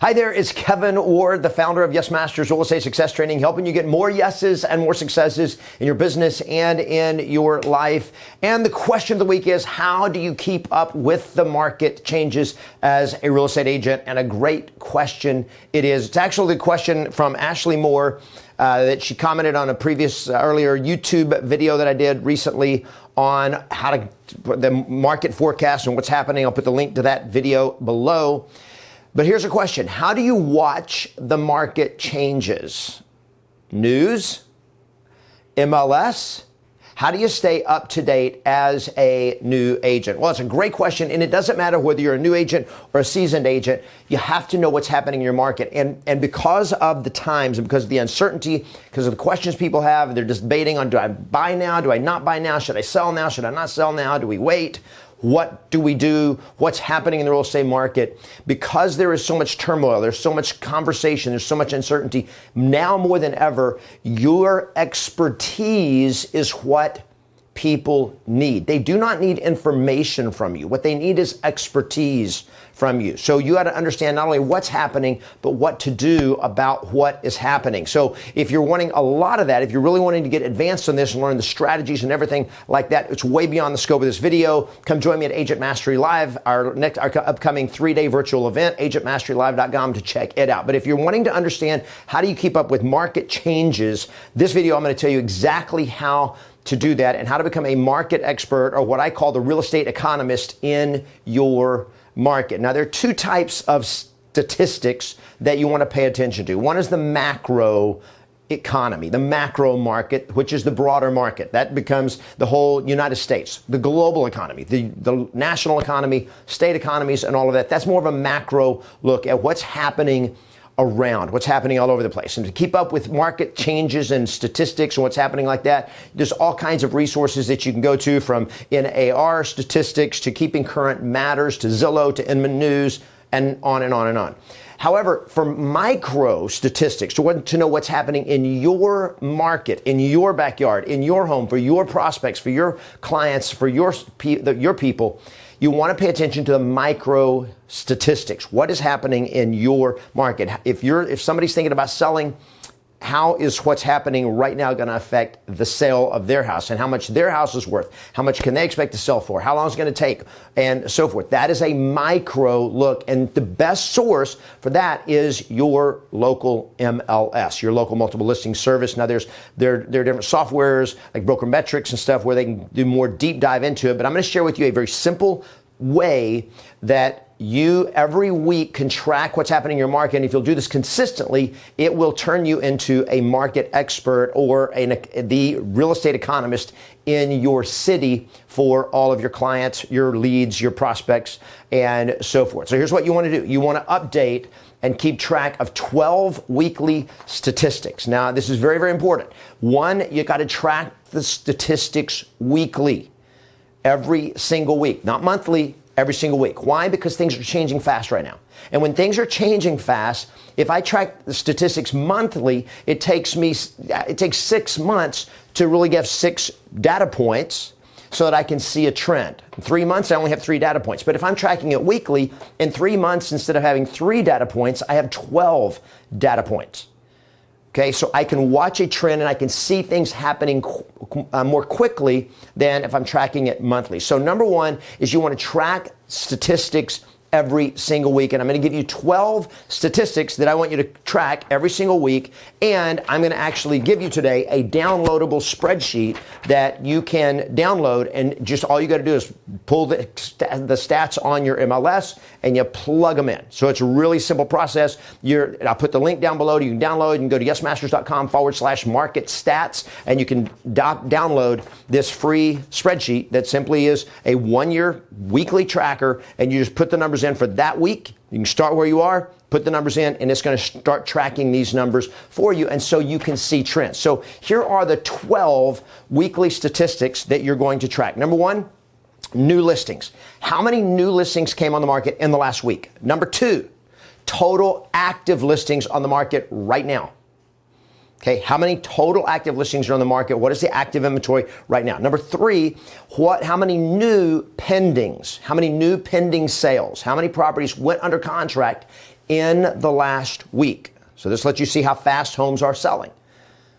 Hi there, it's Kevin Ward, the founder of Yes Masters Real Estate Success Training, helping you get more yeses and more successes in your business and in your life. And the question of the week is, how do you keep up with the market changes as a real estate agent? And a great question it is. It's actually the question from Ashley Moore that she commented on a previous earlier YouTube video that I did recently on how to the market forecast and what's happening. I'll put the link to that video below. But here's a question. How do you watch the market changes? News? MLS? How do you stay up to date as a new agent? Well, it's a great question, and it doesn't matter whether you're a new agent or a seasoned agent. You have to know what's happening in your market. And because of the times and because of the uncertainty, because of the questions people have, they're just debating on, do I buy now? Do I not buy now? Should I sell now? Should I not sell now? Do we wait? What do we do? What's happening in the real estate market? Because there is so much turmoil, there's so much conversation, there's so much uncertainty. Now more than ever, your expertise is what people need. They do not need information from you. What they need is expertise from you. So you got to understand not only what's happening, but what to do about what is happening. So if you're wanting a lot of that, if you're really wanting to get advanced on this and learn the strategies and everything like that, it's way beyond the scope of this video. Come join me at Agent Mastery Live, our upcoming 3-day virtual event, agentmasterylive.com to check it out. But if you're wanting to understand how do you keep up with market changes, this video I'm going to tell you exactly how to do that and how to become a market expert, or what I call the real estate economist in your market. Now, there are two types of statistics that you want to pay attention to. One is the macro economy, the macro market, which is the broader market. That becomes the whole United States, the global economy, the national economy, state economies, and all of that. That's more of a macro look at what's happening around, what's happening all over the place. And to keep up with market changes and statistics and what's happening like that, there's all kinds of resources that you can go to, from NAR statistics to Keeping Current Matters to Zillow to Inman News, and on and on and on. However, for micro statistics, to know what's happening in your market, in your backyard, in your home, for your prospects, for your clients, for your people, you want to pay attention to the micro statistics. What is happening in your market? If somebody's thinking about selling, how is what's happening right now going to affect the sale of their house, and how much their house is worth? How much can they expect to sell for? How long is it going to take? And so forth. That is a micro look. And the best source for that is your local MLS, your local multiple listing service. Now there are different softwares like Brokermetrics and stuff where they can do more deep dive into it. But I'm going to share with you a very simple way that you every week can track what's happening in your market. And if you'll do this consistently, it will turn you into a market expert or the real estate economist in your city for all of your clients, your leads, your prospects, and so forth. So here's what you want to do. You want to update and keep track of 12 weekly statistics. Now, this is very, very important. One, you got to track the statistics weekly, every single week, not monthly, every single week. Why? Because things are changing fast right now. And when things are changing fast, if I track the statistics monthly, it takes 6 months to really get 6 data points so that I can see a trend. In 3 months, I only have 3 data points. But if I'm tracking it weekly, in 3 months, instead of having 3 data points, I have 12 data points. Okay, so I can watch a trend and I can see things happening more quickly than if I'm tracking it monthly. So number one is you want to track statistics every single week. And I'm going to give you 12 statistics that I want you to track every single week. And I'm going to actually give you today a downloadable spreadsheet that you can download. And just all you got to do is pull the stats on your MLS and you plug them in. So it's a really simple process. I'll put the link down below. You can download. You can go to yesmasters.com/market stats, and you can download this free spreadsheet that simply is a 1-year weekly tracker, and you just put the numbers in for that week. You can start where you are, put the numbers in, and it's going to start tracking these numbers for you, and so you can see trends. So here are the 12 weekly statistics that you're going to track. Number one, new listings. How many new listings came on the market in the last week? Number two, total active listings on the market right now. Okay, how many total active listings are on the market? What is the active inventory right now? Number three, how many new pendings? How many new pending sales? How many properties went under contract in the last week. So this lets you see how fast homes are selling.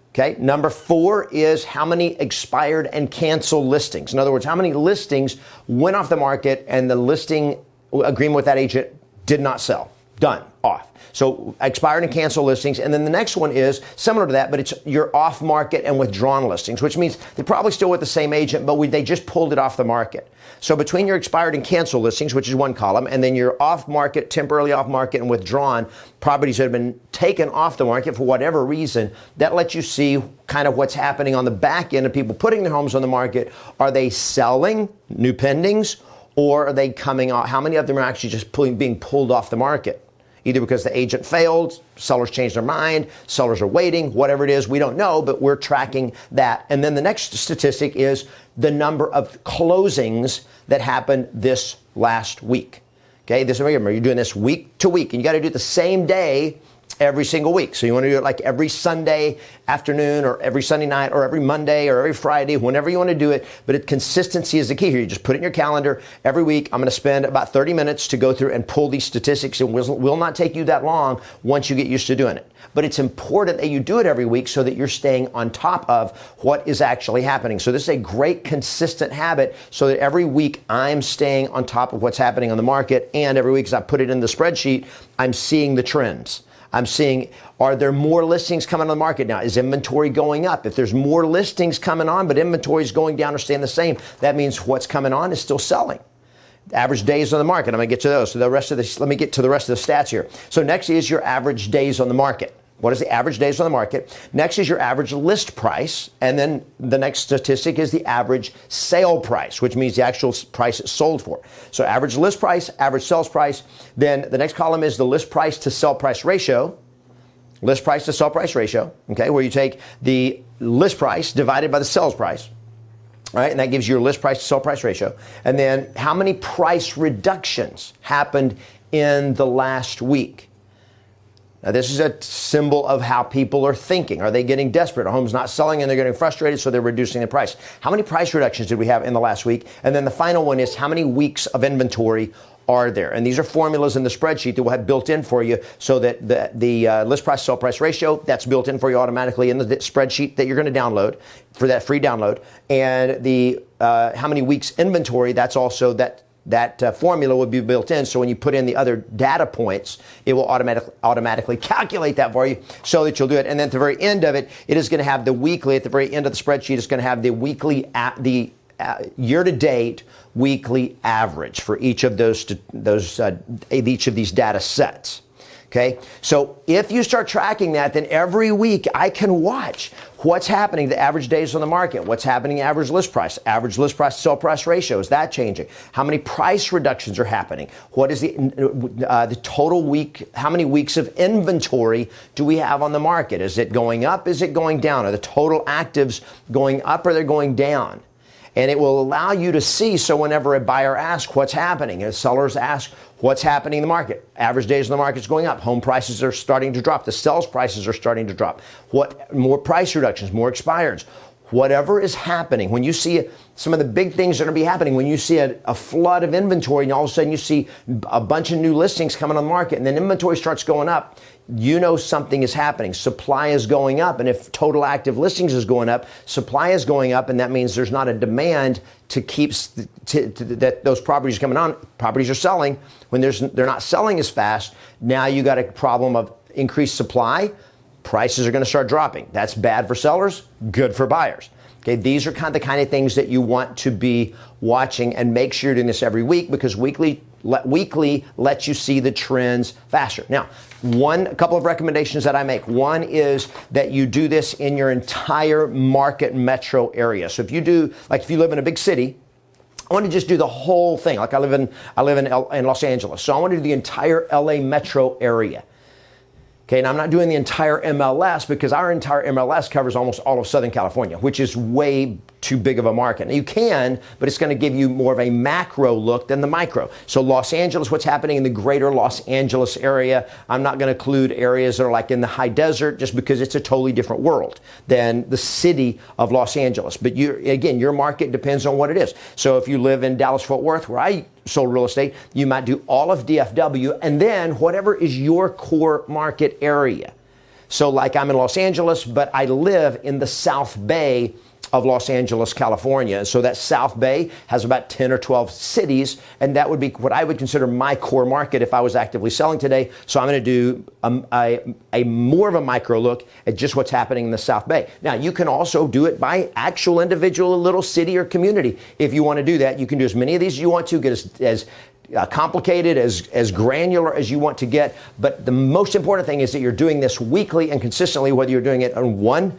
Okay. Number 4 is how many expired and canceled listings. In other words, how many listings went off the market and the listing agreement with that agent did not sell. Done. Off. So expired and canceled listings. And then the next one is similar to that, but it's your off market and withdrawn listings, which means they're probably still with the same agent, but they just pulled it off the market. So between your expired and canceled listings, which is one column, and then your off market, temporarily off market and withdrawn properties that have been taken off the market for whatever reason, that lets you see kind of what's happening on the back end of people putting their homes on the market. Are they selling new pendings, or are they coming off? How many of them are actually just being pulled off the market? Either because the agent failed, sellers changed their mind, sellers are waiting, whatever it is, we don't know, but we're tracking that. And then the next statistic is the number of closings that happened this last week. Okay, remember, you're doing this week to week, and you got to do it the same day every single week. So you want to do it like every Sunday afternoon, or every Sunday night, or every Monday, or every Friday, whenever you want to do it. But consistency is the key here. You just put it in your calendar. Every week, I'm going to spend about 30 minutes to go through and pull these statistics. It will not take you that long once you get used to doing it. But it's important that you do it every week so that you're staying on top of what is actually happening. So this is a great consistent habit, so that every week I'm staying on top of what's happening on the market. And every week, as I put it in the spreadsheet, I'm seeing the trends. I'm seeing, are there more listings coming on the market now? Is inventory going up? If there's more listings coming on, but inventory is going down or staying the same, that means what's coming on is still selling. Average days on the market. I'm going to get to those. So let me get to the rest of the stats here. So next is your average days on the market. What is the average days on the market? Next is your average list price. And then the next statistic is the average sale price, which means the actual price it's sold for. So average list price, average sales price. Then the next column is the list price to sell price ratio. List price to sell price ratio, okay, where you take the list price divided by the sales price. Right, and that gives you your list price to sell price ratio. And then how many price reductions happened in the last week? Now, this is a symbol of how people are thinking. Are they getting desperate? A home's not selling and they're getting frustrated, so they're reducing the price. How many price reductions did we have in the last week? And then the final one is how many weeks of inventory are there? And these are formulas in the spreadsheet that we'll have built in for you, so that the list price sell price ratio, that's built in for you automatically in the spreadsheet that you're going to download for that free download. And the how many weeks inventory, that's also that formula will be built in. So when you put in the other data points, it will automatically calculate that for you so that you'll do it. And then at the very end of it, it is going to have the weekly, at the very end of the spreadsheet, it's going to have the weekly, year-to-date weekly average for each of each of these data sets. Okay, so if you start tracking that, then every week I can watch what's happening, the average days on the market, what's happening, average list price to sell price ratio, is that changing? How many price reductions are happening? What is the total week, how many weeks of inventory do we have on the market? Is it going up? Is it going down? Are the total actives going up or they're going down? And it will allow you to see, so whenever a buyer asks what's happening, and sellers ask what's happening in the market, average days in the market is going up, home prices are starting to drop, the sales prices are starting to drop, more price reductions, more expireds, whatever is happening. When you see some of the big things that are going to be happening, when you see a flood of inventory and all of a sudden you see a bunch of new listings coming on the market and then inventory starts going up, you know something is happening. Supply is going up, and if total active listings is going up, supply is going up, and that means there's not a demand to keep that those properties coming on. Properties are selling. When they're not selling as fast, now you got a problem of increased supply. Prices are going to start dropping. That's bad for sellers, good for buyers. Okay, these are the kind of things that you want to be watching, and make sure you're doing this every week, because weekly lets you see the trends faster. Now, a couple of recommendations that I make. One is that you do this in your entire market metro area. So if you live in a big city, I want to just do the whole thing. Like I live in Los Angeles, so I want to do the entire LA metro area. Okay, and I'm not doing the entire MLS, because our entire MLS covers almost all of Southern California, which is way too big of a market. Now you can, but it's going to give you more of a macro look than the micro. So Los Angeles, what's happening in the greater Los Angeles area. I'm not going to include areas that are like in the high desert, just because it's a totally different world than the city of Los Angeles. But your market depends on what it is. So if you live in Dallas-Fort Worth, where sold real estate. You might do all of DFW, and then whatever is your core market area. So like I'm in Los Angeles, but I live in the South Bay of Los Angeles, California. So that South Bay has about 10 or 12 cities, and that would be what I would consider my core market if I was actively selling today. So I'm going to do a more of a micro look at just what's happening in the South Bay. Now, you can also do it by actual individual little city or community. If you want to do that, you can do as many of these as you want to, get as complicated, as granular as you want to get. But the most important thing is that you're doing this weekly and consistently, whether you're doing it on one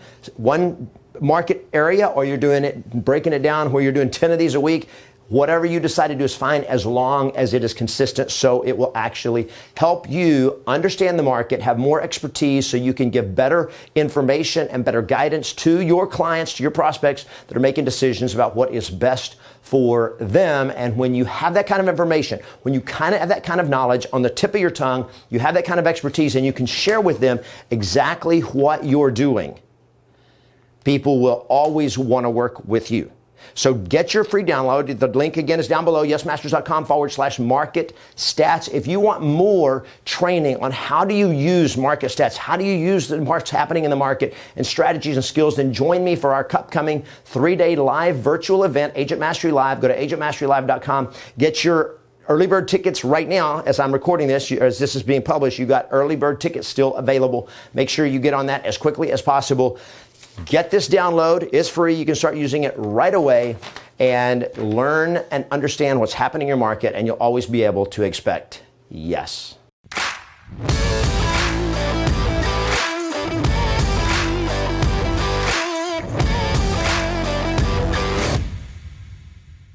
market area or you're doing it, breaking it down where you're doing 10 of these a week. Whatever you decide to do is fine, as long as it is consistent, so it will actually help you understand the market, have more expertise, so you can give better information and better guidance to your clients, to your prospects that are making decisions about what is best for them. And when you have that kind of information, when you kind of have that kind of knowledge on the tip of your tongue, you have that kind of expertise, and you can share with them exactly what you're doing, people will always want to work with you. So get your free download. The link again is down below, yesmasters.com/market stats. If you want more training on how do you use market stats, how do you use what's happening in the market and strategies and skills, then join me for our upcoming 3-day live virtual event, Agent Mastery Live. Go to agentmasterylive.com. Get your early bird tickets right now. As I'm recording this, as this is being published, you got early bird tickets still available. Make sure you get on that as quickly as possible. Get this download. It's free. You can start using it right away and learn and understand what's happening in your market, and you'll always be able to expect yes.